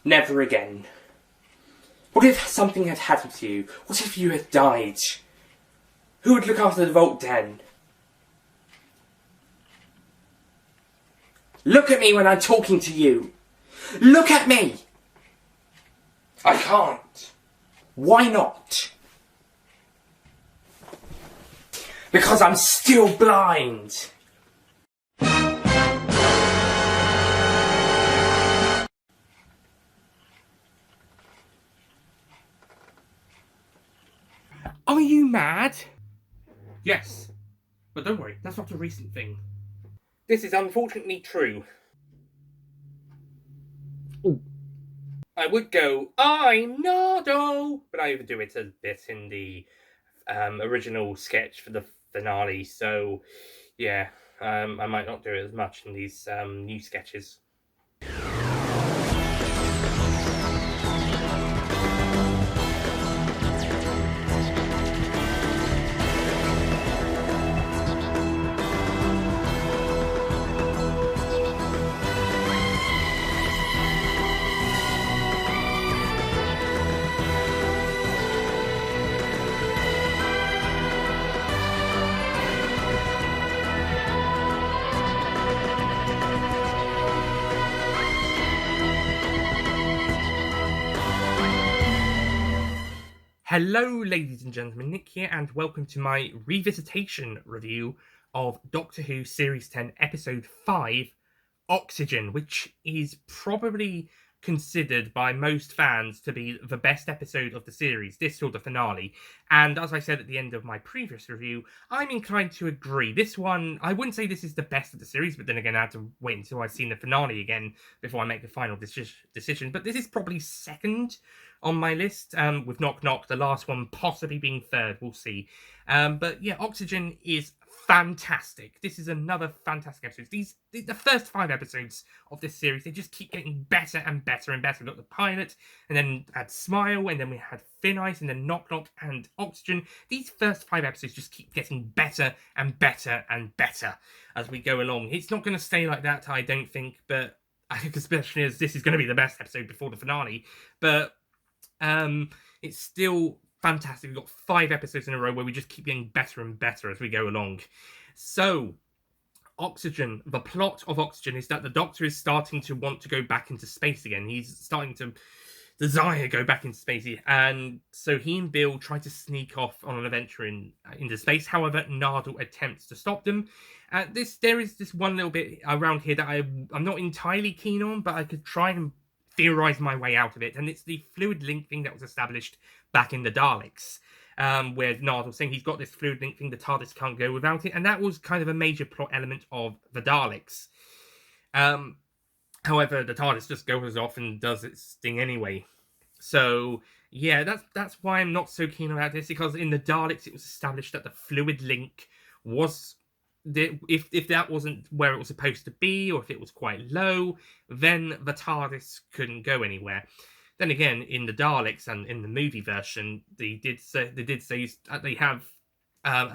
Never again. What if something had happened to you? What if you had died? Who would look after the vault then? Look at me when I'm talking to you. Look at me! I can't. Why not? Because I'm still blind. Are you mad? Yes. But don't worry, that's not a recent thing. This is unfortunately true. Ooh. I would go, I'm Nardo! But I overdo it a bit in the original sketch for the finale, so yeah, I might not do it as much in these new sketches. Hello, ladies and gentlemen, Nick here, and welcome to my Revisitation review of Doctor Who Series 10, Episode 5, Oxygen, which is probably considered by most fans to be the best episode of the series, this or the finale. And as I said at the end of my previous review, I'm inclined to agree. This one, I wouldn't say this is the best of the series, but then again, I have to wait until I've seen the finale again before I make the final decision. But this is probably second on my list, with Knock Knock, the last one possibly being third, we'll see. But yeah, Oxygen is fantastic. This is another fantastic episode. The first 5 episodes of this series, they just keep getting better and better and better. We got the pilot, and then had Smile, and then we had Thin Ice, and then Knock Knock and Oxygen. These first 5 episodes just keep getting better and better and better as we go along. It's not going to stay like that, I don't think, but I think especially as this is going to be the best episode before the finale. But it's still fantastic. We've got 5 episodes in a row where we just keep getting better and better as we go along. So, Oxygen, the plot of Oxygen is that the Doctor is starting to want to go back into space again. He's starting to desire to go back into space. And so he and Bill try to sneak off on an adventure into space. However, Nardal attempts to stop them. There is this one little bit around here that I'm not entirely keen on, but I could try and theorize my way out of it, and it's the fluid link thing that was established back in the Daleks, where Nardal's saying he's got this fluid link thing, the TARDIS can't go without it, and that was kind of a major plot element of the Daleks. However, the TARDIS just goes off and does its thing anyway. So yeah, that's why I'm not so keen about this, because in the Daleks it was established that the fluid link was, if that wasn't where it was supposed to be, or if it was quite low, then the TARDIS couldn't go anywhere. Then again, in the Daleks and in the movie version, they did say they have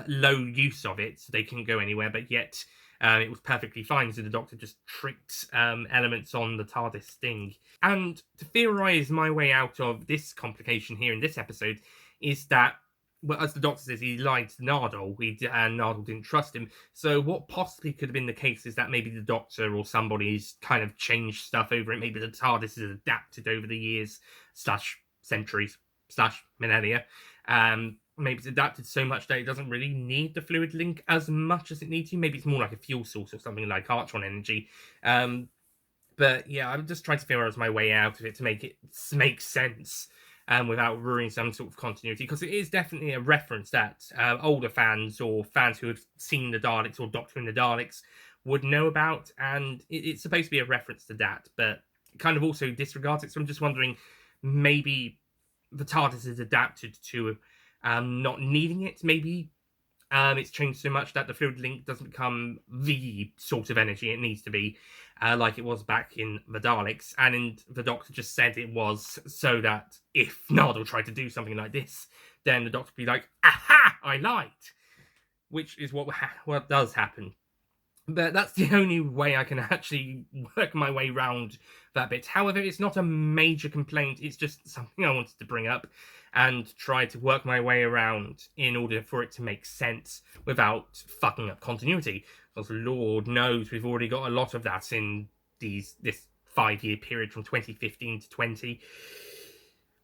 low use of it, so they couldn't go anywhere, but yet it was perfectly fine, so the Doctor just tricked elements on the TARDIS thing. And to theorize my way out of this complication here in this episode is that, well, as the Doctor says, he lied to Nardal, and Nardal didn't trust him. So what possibly could have been the case is that maybe the Doctor or somebody's kind of changed stuff over it. Maybe the TARDIS has adapted over the years, / centuries, / millennia. Maybe it's adapted so much that it doesn't really need the fluid link as much as it needs to. Maybe it's more like a fuel source or something like Archon energy. But yeah, I'm just trying to figure out my way out of it to make it make sense. Without ruining some sort of continuity, because it is definitely a reference that older fans or fans who have seen the Daleks or Doctor in the Daleks would know about, and it's supposed to be a reference to that, but it kind of also disregards it. So I'm just wondering, maybe the TARDIS is adapted to not needing it. Maybe it's changed so much that the fluid link doesn't become the sort of energy it needs to be, like it was back in the Daleks. And the Doctor just said it was so that if Nardal tried to do something like this, then the Doctor would be like, aha, I lied. Which is what does happen. But that's the only way I can actually work my way around that bit. However, it's not a major complaint. It's just something I wanted to bring up and try to work my way around in order for it to make sense without fucking up continuity. Because Lord knows we've already got a lot of that in this 5-year period from 2015 to 20.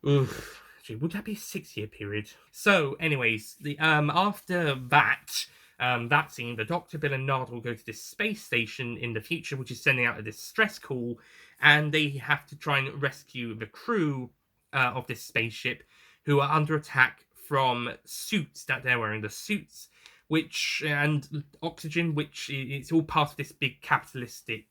Oof. Actually, would that be a 6-year period? So, anyways, the after that scene, the Doctor, Bill, and Nard will go to this space station in the future, which is sending out a distress call, and they have to try and rescue the crew of this spaceship, who are under attack from suits that they're wearing. The suits, which and oxygen, which it's all part of this big capitalistic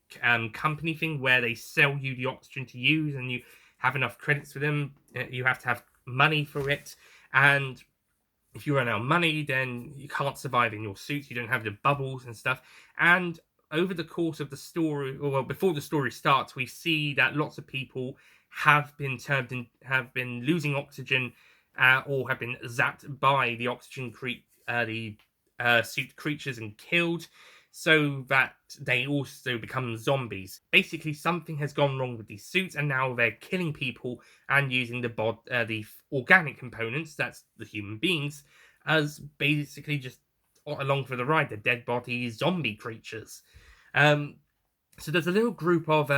company thing where they sell you the oxygen to use, and you have enough credits for them. You have to have money for it, and if you run out of money, then you can't survive in your suit. You don't have the bubbles and stuff. And over the course of the story, or well, before the story starts, we see that lots of people have been have been losing oxygen, or have been zapped by the suit creatures and killed, so that they also become zombies. Basically, something has gone wrong with these suits, and now they're killing people and using the organic components, that's the human beings, as basically just along for the ride. The dead bodies, zombie creatures. Um, so there's a little group of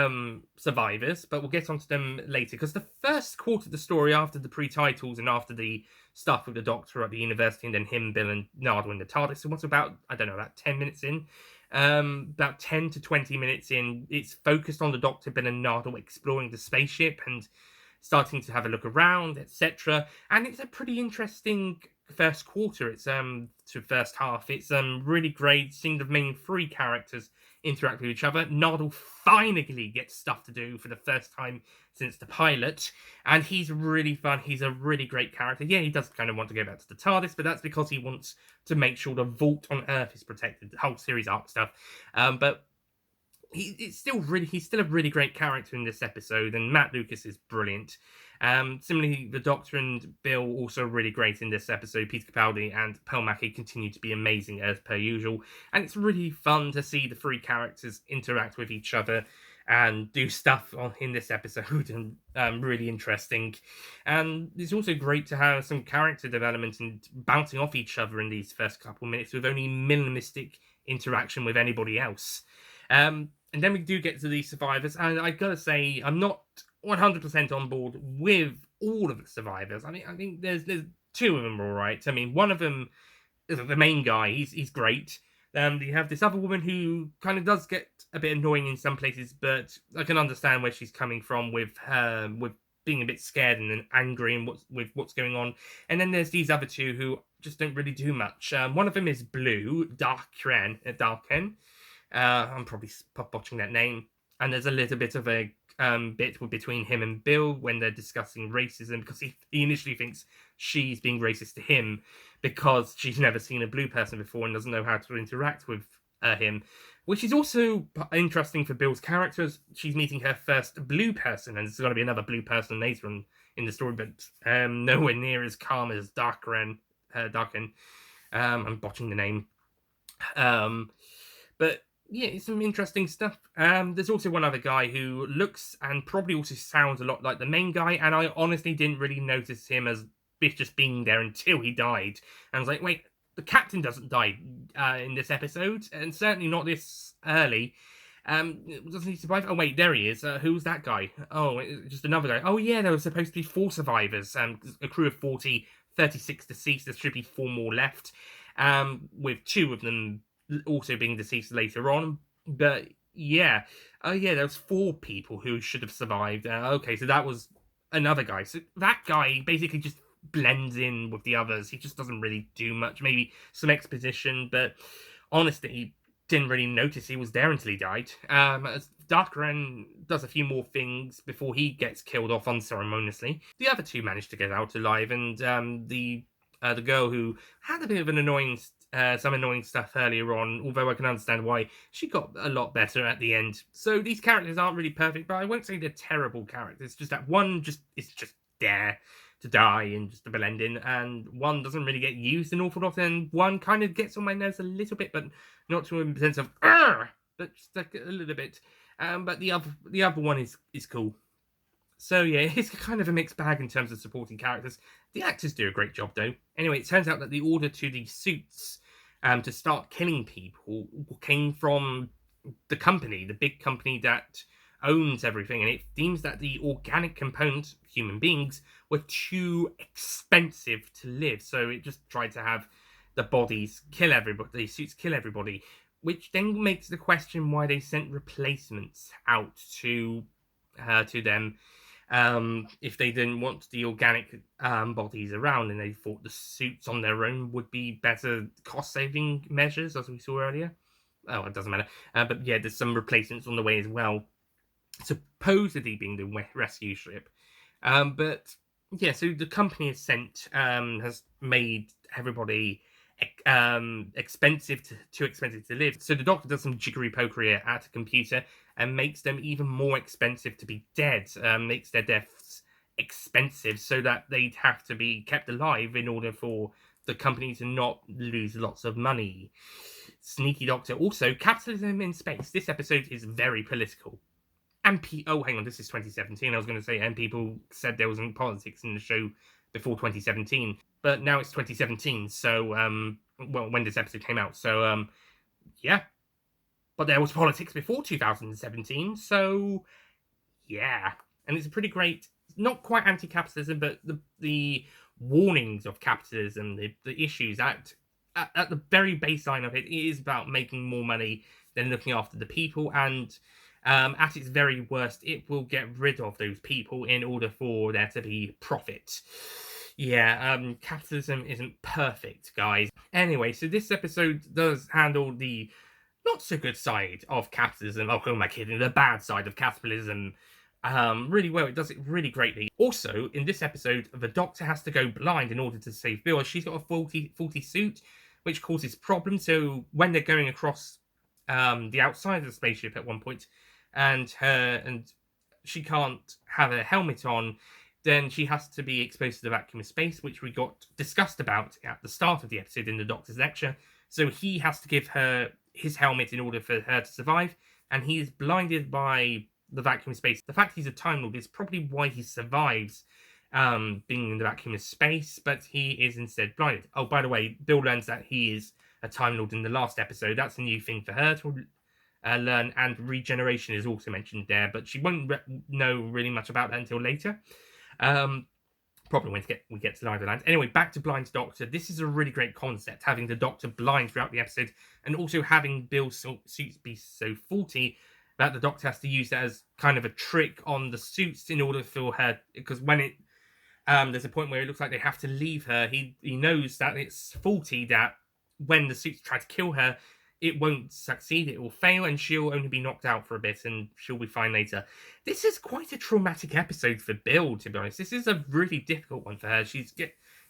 survivors, but we'll get onto them later, because the first quarter of the story, after the pre-titles and after the stuff with the Doctor at the university and then him, Bill, and Nardole in the TARDIS, so what's about, I don't know, about 10 minutes in, about 10 to 20 minutes in, it's focused on the Doctor, Bill, and Nardole exploring the spaceship and starting to have a look around, etc. And it's a pretty interesting first quarter. It's to first half. It's really great seeing the main three characters interact with each other. Nardole finally gets stuff to do for the first time since the pilot, and he's really fun. He's a really great character. Yeah, he does kind of want to go back to the TARDIS, but that's because he wants to make sure the vault on Earth is protected. The whole series arc stuff. But he's still a really great character in this episode, and Matt Lucas is brilliant. Similarly, the Doctor and Bill also really great in this episode. Peter Capaldi and Pearl Mackie continue to be amazing as per usual, and it's really fun to see the three characters interact with each other and do stuff in this episode, and really interesting. And it's also great to have some character development and bouncing off each other in these first couple minutes with only minimalistic interaction with anybody else. And then we do get to these survivors, and I gotta say, I'm not 100% on board with all of the survivors. I think there's two of them all right. I mean, one of them is the main guy. He's great. You have this other woman who kind of does get a bit annoying in some places, but I can understand where she's coming from with being a bit scared and angry and what's going on. And then there's these other two who just don't really do much. One of them is Blue, Darken. I'm probably botching that name. And there's a little bit of a bit between him and Bill when they're discussing racism, because he initially thinks she's being racist to him because she's never seen a blue person before and doesn't know how to interact with him, which is also interesting for Bill's character, as she's meeting her first blue person, and there's going to be another blue person later on in the story, but nowhere near as calm as Darken. I'm botching the name. But yeah, it's some interesting stuff. There's also one other guy who looks and probably also sounds a lot like the main guy, and I honestly didn't really notice him as just being there until he died. And I was like, wait, the captain doesn't die in this episode, and certainly not this early. Doesn't he survive? Oh wait, there he is. Who's that guy? Oh, just another guy. Oh yeah, there were supposed to be 4 survivors. A crew of 40, 36 deceased. There should be 4 more left. With 2 of them also being deceased later on. But yeah, there was 4 people who should have survived. Okay, so that was another guy. So that guy basically just blends in with the others. He just doesn't really do much. Maybe some exposition, but honestly, didn't really notice he was there until he died. Darkran does a few more things before he gets killed off unceremoniously. The other 2 managed to get out alive, and the girl who had a bit of some annoying stuff earlier on, although I can understand why, she got a lot better at the end. So these characters aren't really perfect, but I won't say they're terrible characters. Just that one is just there to die and just to blend in, and one doesn't really get used an awful lot, and one kind of gets on my nerves a little bit, but not to a sense of "Arr!" but just like a little bit. But the other one is cool. So yeah, it's kind of a mixed bag in terms of supporting characters. The actors do a great job though. Anyway, it turns out that the order to the suits to start killing people came from the company, the big company that owns everything, and it seems that the organic components, human beings, were too expensive to live. So it just tried to have the bodies kill everybody, the suits kill everybody, which then makes the question why they sent replacements out to them if they didn't want the organic bodies around, and they thought the suits on their own would be better cost-saving measures, as we saw earlier. Oh, it doesn't matter. But yeah, there's some replacements on the way as well, supposedly being the rescue ship. But yeah, so the company has made everybody expensive too expensive to live. So the Doctor does some jiggery pokery at a computer and makes them even more expensive to be dead. Makes their deaths expensive so that they'd have to be kept alive in order for the company to not lose lots of money. Sneaky Doctor. Also, capitalism in space. This episode is very political. And oh, hang on, this is 2017. I was going to say, and people said there wasn't politics in the show before 2017, but now it's 2017. So, well, when this episode came out, so yeah, but there was politics before 2017. So, yeah, and it's a pretty great, not quite anti-capitalism, but the warnings of capitalism, the issues at the very baseline of it is about making more money than looking after the people, and at its very worst, it will get rid of those people in order for there to be profit. Yeah, capitalism isn't perfect, guys. Anyway, so this episode does handle the not so good side of capitalism. Oh, who am I kidding? The bad side of capitalism. Really well. It does it really greatly. Also, in this episode, the Doctor has to go blind in order to save Bill. She's got a faulty suit, which causes problems. So when they're going across the outside of the spaceship at one point, and she can't have a helmet on, then she has to be exposed to the vacuum of space, which we got discussed about at the start of the episode in the Doctor's lecture. So he has to give her his helmet in order for her to survive, and he is blinded by the vacuum of space. The fact he's a Time Lord is probably why he survives being in the vacuum of space, but he is instead blinded. Oh, by the way, Bill learns that he is a Time Lord in the last episode. That's a new thing for her to learn, and regeneration is also mentioned there, but she won't know really much about that until later. Probably when we get to Liverland. Anyway, back to Blind Doctor. This is a really great concept, having the Doctor blind throughout the episode, and also having Bill's suits be so faulty that the Doctor has to use that as kind of a trick on the suits in order for her, because when it there's a point where it looks like they have to leave her, he knows that it's faulty, that when the suits try to kill her, it won't succeed, it will fail, and she'll only be knocked out for a bit, and she'll be fine later. This is quite a traumatic episode for Bill, to be honest. This is a really difficult one for her.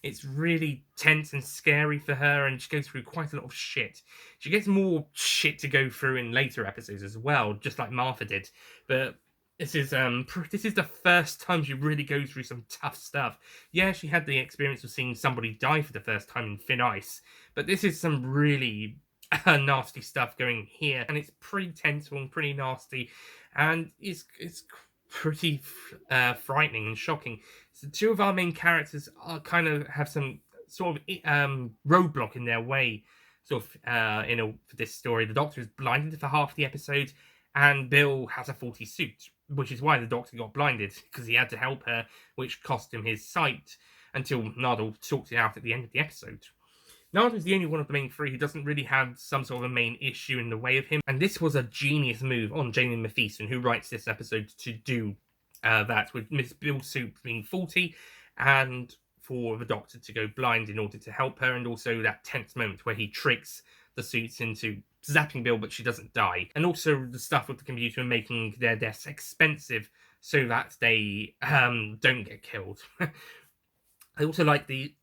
It's really tense and scary for her, and she goes through quite a lot of shit. She gets more shit to go through in later episodes as well, just like Martha did. But this is the first time she really goes through some tough stuff. Yeah, she had the experience of seeing somebody die for the first time in thin ice, but this is some really nasty stuff going here, and it's pretty tense and pretty nasty, and it's pretty frightening and shocking. So two of our main characters are kind of have some sort of roadblock in their way, sort of for this story. The Doctor is blinded for half the episode, and Bill has a faulty suit, which is why the Doctor got blinded, because he had to help her, which cost him his sight, until Nardole sorts it out at the end of the episode. Nardole is the only one of the main three who doesn't really have some sort of a main issue in the way of him, and this was a genius move on Jamie Matheson, who writes this episode, to do that, with Miss Bill's suit being faulty, and for the Doctor to go blind in order to help her, and also that tense moment where he tricks the suits into zapping Bill, but she doesn't die. And also the stuff with the computer making their deaths expensive so that they don't get killed. I also like the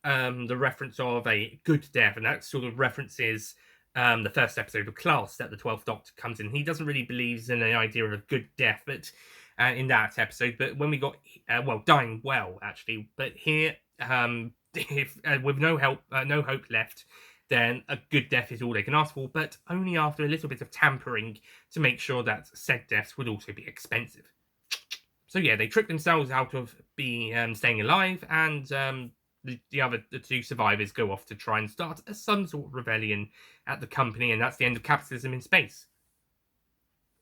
reference of a good death, and that sort of references the first episode of Class, that the 12th Doctor comes in. He doesn't really believe in the idea of a good death, but in that episode. But when we got dying well actually, but here if with no help, no hope left, then a good death is all they can ask for, but only after a little bit of tampering to make sure that said deaths would also be expensive. So yeah, they tricked themselves out of staying alive, and the two survivors go off to try and start some sort of rebellion at the company, and that's the end of capitalism in space.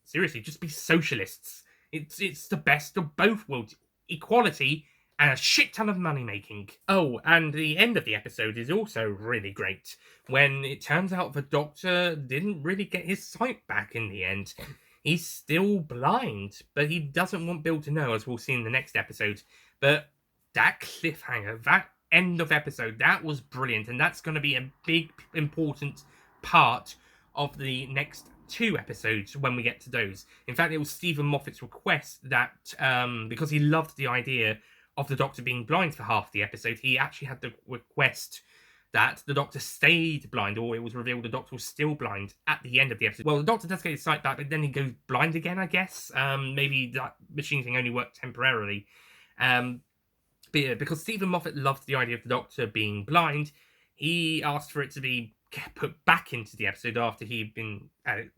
Seriously, just be socialists. It's the best of both worlds: equality and a shit ton of money making. Oh, and the end of the episode is also really great when it turns out the Doctor didn't really get his sight back in the end. He's still blind, but he doesn't want Bill to know, as we'll see in the next episode. But that cliffhanger, that end of episode, that was brilliant, and that's going to be a big, important part of the next 2 episodes when we get to those. In fact, it was Stephen Moffat's request that, because he loved the idea of the Doctor being blind for half the episode, he actually had the request that the Doctor stayed blind, or it was revealed the Doctor was still blind at the end of the episode. Well, the Doctor does get his sight back, but then he goes blind again, I guess. Maybe that machine thing only worked temporarily. But yeah, because Stephen Moffat loved the idea of the Doctor being blind, he asked for it to be put back into the episode after he'd been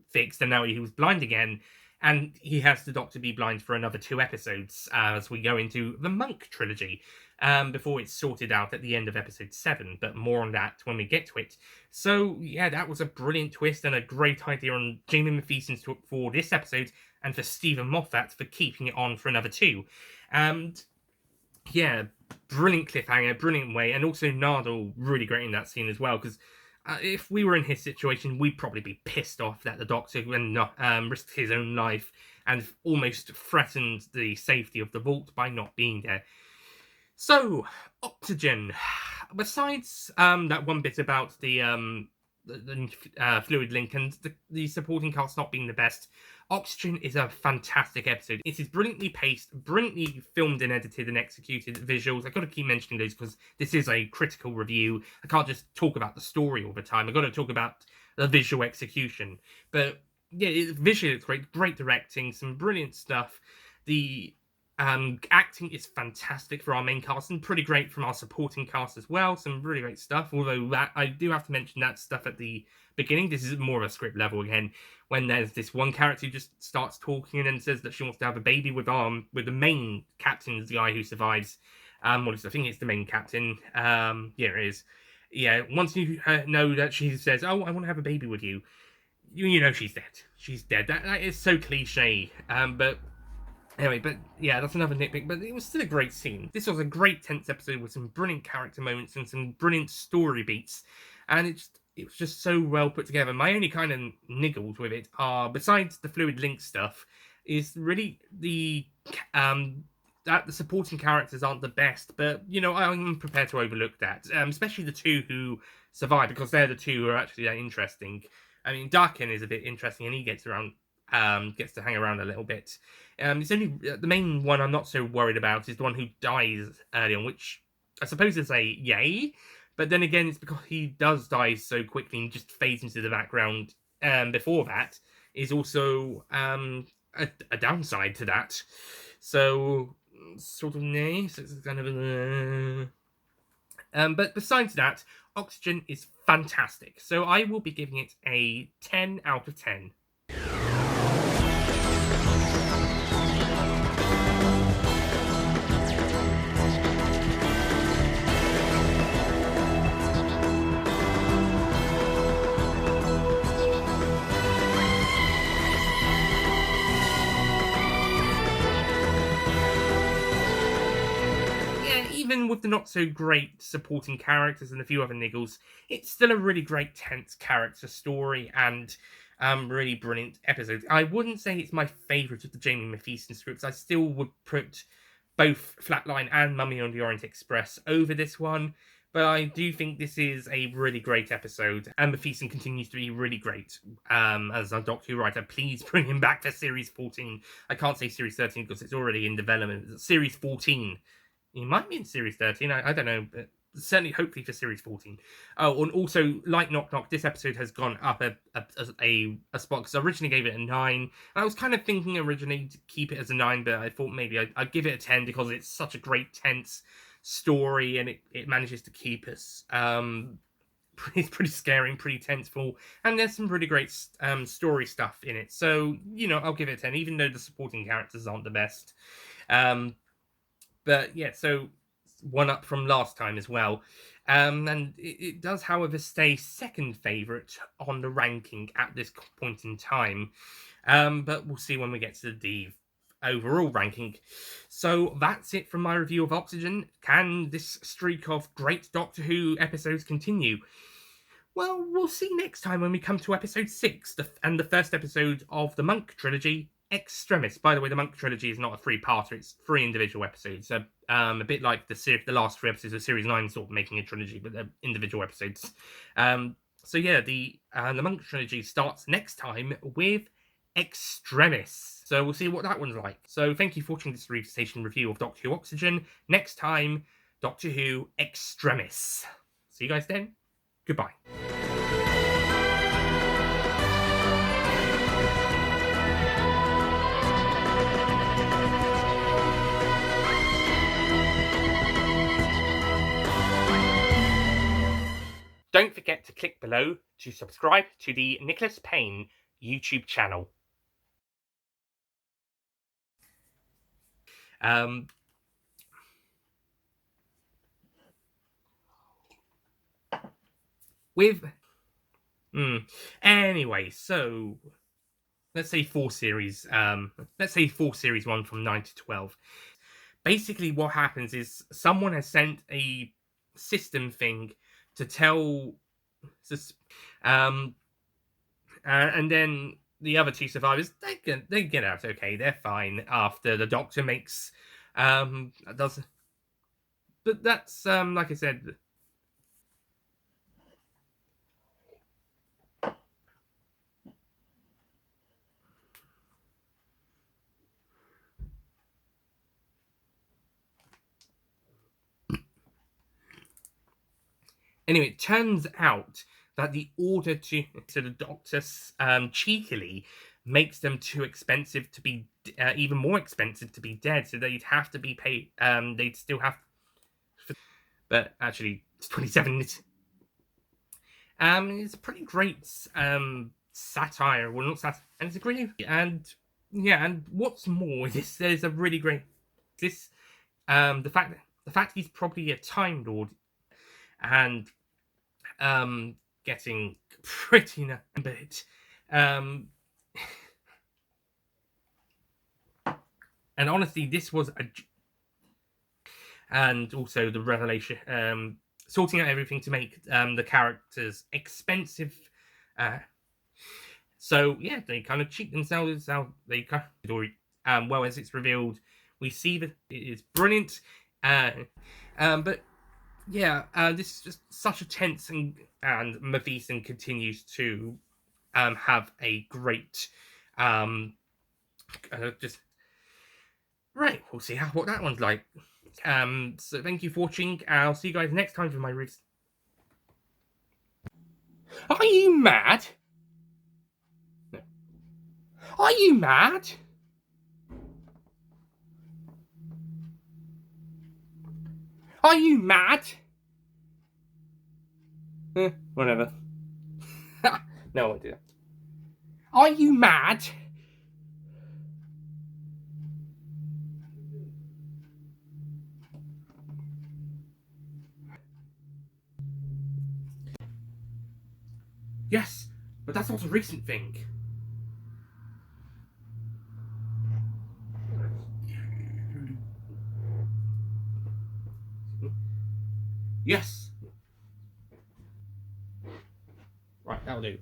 fixed, and now he was blind again. And he has the Doctor be blind for another 2 episodes as we go into the Monk trilogy, before it's sorted out at the end of episode 7. But more on that when we get to it. So, yeah, that was a brilliant twist and a great idea on Jamie Matheson's for this episode, and for Stephen Moffat for keeping it on for another 2. And, yeah, brilliant cliffhanger, brilliant way. And also Nardole really great in that scene as well, because if we were in his situation, we'd probably be pissed off that the Doctor risked his own life and almost threatened the safety of the vault by not being there. So, Oxygen. Besides that one bit about the fluid link and the supporting cast not being the best, Oxygen is a fantastic episode. It is brilliantly paced, brilliantly filmed and edited and executed visuals. I've got to keep mentioning those because this is a critical review. I can't just talk about the story all the time. I've got to talk about the visual execution. But yeah, visually it's great directing, some brilliant stuff. The acting is fantastic for our main cast and pretty great from our supporting cast as well. Some really great stuff. Although that I do have to mention that stuff at the beginning. This is more of a script level again. When there's this one character who just starts talking and then says that she wants to have a baby with the main captain, the guy who survives. I think it's the main captain. Yeah, it is. Yeah, once you know that she says, "Oh, I want to have a baby with you," you know she's dead. She's dead. That is so cliche. But anyway, but yeah, that's another nitpick, but it was still a great scene. This was a great tense episode with some brilliant character moments and some brilliant story beats, and it was just so well put together. My only kind of niggles with it are, besides the fluid link stuff, is really that the supporting characters aren't the best, but, you know, I'm prepared to overlook that, especially the 2 who survive, because they're the 2 who are actually interesting. I mean, Darkin is a bit interesting, and he gets to hang around a little bit. It's only the main one I'm not so worried about is the one who dies early on, which I suppose is a yay, but then again, it's because he does die so quickly and just fades into the background. Before that is also a downside to that. So sort of nay. So it's kind of but besides that, Oxygen is fantastic. So I will be giving it a 10 out of 10. Even with the not so great supporting characters and a few other niggles, it's still a really great tense character story and really brilliant episode. I wouldn't say it's my favourite of the Jamie Matheson scripts. I still would put both Flatline and Mummy on the Orient Express over this one, but I do think this is a really great episode, and Matheson continues to be really great as a Doctor Who writer. Please bring him back for Series 14. I can't say Series 13 because it's already in development. Series 14. He might be in Series 13, I don't know. But certainly, hopefully, for series 14. Oh, and also, like Knock Knock, this episode has gone up a spot, because I originally gave it a 9. And I was kind of thinking originally to keep it as a 9, but I thought maybe I'd give it a 10, because it's such a great, tense story, and it manages to keep us it's pretty scary and pretty tenseful, and there's some really great story stuff in it. So, I'll give it a 10, even though the supporting characters aren't the best. But yeah, so one up from last time as well. And it does, however, stay second favourite on the ranking at this point in time. But we'll see when we get to the overall ranking. So that's it from my review of Oxygen. Can this streak of great Doctor Who episodes continue? Well, we'll see next time when we come to episode 6, and the first episode of the Monk trilogy, Extremis. By the way, the Monk trilogy is not a 3-parter, it's 3 individual episodes. So, a bit like the last 3 episodes of Series 9 sort of making a trilogy, but they're individual episodes. So yeah, the Monk trilogy starts next time with Extremis. So we'll see what that one's like. So thank you for watching this Revisitation review of Doctor Who Oxygen. Next time, Doctor Who Extremis. See you guys then. Goodbye. Don't forget to click below to subscribe to the Nicholas Payne YouTube channel. Anyway, so let's say 4 series. Let's say 4 series 1 from 9 to 12. Basically, what happens is someone has sent a system thing to tell, and then the other 2 survivors, they get out okay. They're fine after the Doctor makes does. But that's like I said. Anyway, it turns out that the order to the Doctor cheekily makes them too expensive to be even more expensive to be dead. So they'd have to be paid. They'd still have, but actually, it's 27. It's a pretty great satire. Well, not satire, and it's a great and what's more, there's a really great the fact he's probably a Time Lord and getting pretty bit and honestly, this was and also the revelation, sorting out everything to make the characters expensive. So yeah, they kind of cheat themselves out. They kind of, well, as it's revealed, we see that it is brilliant. But yeah, this is just such a tense and Mavison continues to have a great just right. We'll see what that one's like. So thank you for watching. I'll see you guys next time for my reviews. Are you mad? No. Are you mad? Are you mad? Whatever. No, I won't do that. Are you mad? Yes, but that's not a recent thing. Yes. Right, that'll do.